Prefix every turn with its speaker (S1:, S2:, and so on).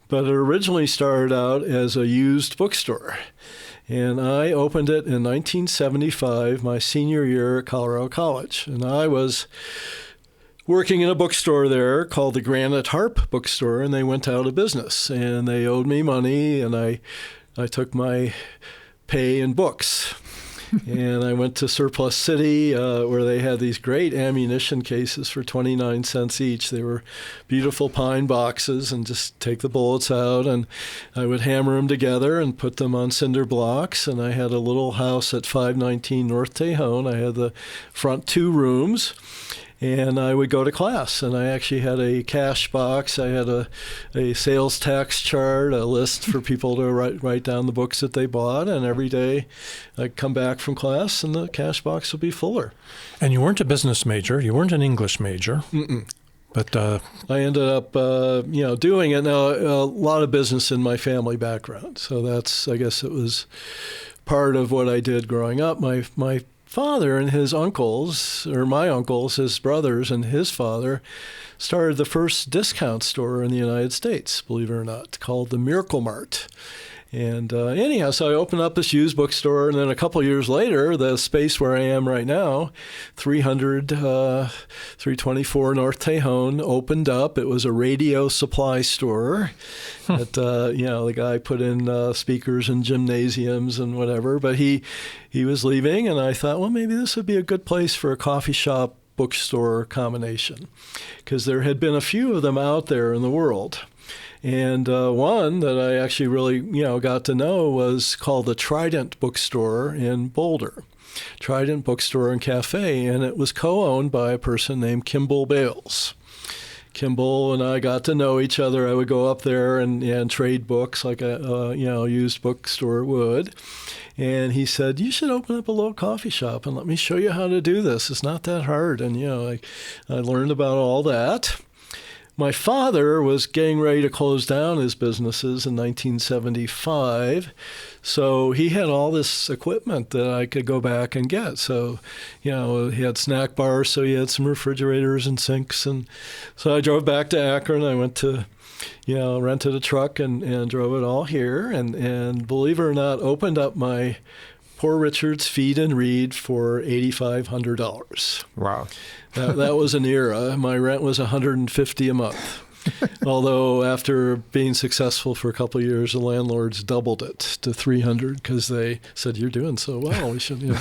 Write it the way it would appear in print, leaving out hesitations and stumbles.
S1: But it originally started out as a used bookstore. And I opened it in 1975, my senior year at Colorado College. And I was working in a bookstore there called the Granite Harp Bookstore, and they went out of business. And they owed me money, and I took my pay in books. And I went to Surplus City, where they had these great ammunition cases for 29 cents each. They were beautiful pine boxes, and just take the bullets out, and I would hammer them together and put them on cinder blocks. And I had a little house at 519 North Tejon. I had the front 2 rooms. And I would go to class, and I actually had a cash box. I had a sales tax chart, a list for people to write down the books that they bought, and every day I'd come back from class, and the cash box would be fuller.
S2: And you weren't a business major. You weren't an English major.
S1: Mm-mm.
S2: But
S1: I ended up, doing it. Now, a lot of business in my family background, so I guess it was part of what I did growing up. My father and his uncles, or my uncles, his brothers, and his father started the first discount store in the United States, believe it or not, called the Miracle Mart. And anyhow, so I opened up this used bookstore, and then a couple of years later, the space where I am right now, 324 North Tejon, opened up. It was a radio supply store. That the guy put in speakers and gymnasiums and whatever, but he was leaving, and I thought, well, maybe this would be a good place for a coffee shop bookstore combination, because there had been a few of them out there in the world. And one that I actually really, got to know was called the Trident Bookstore in Boulder. Trident Bookstore and Cafe, and it was co-owned by a person named Kimball Bales. Kimball and I got to know each other. I would go up there and trade books like a used bookstore would. And he said, you should open up a little coffee shop and let me show you how to do this. It's not that hard. And, I learned about all that. My father was getting ready to close down his businesses in 1975, so he had all this equipment that I could go back and get. So, he had snack bars, so he had some refrigerators and sinks. And so I drove back to Akron. I went to, rented a truck and drove it all here. And believe it or not, opened up my Poor Richard's Feed and Read for $8,500.
S3: Wow.
S1: That was an era. My rent was $150 a month. Although after being successful for a couple of years, the landlords doubled it to $300 because they said, you're doing so well. We should,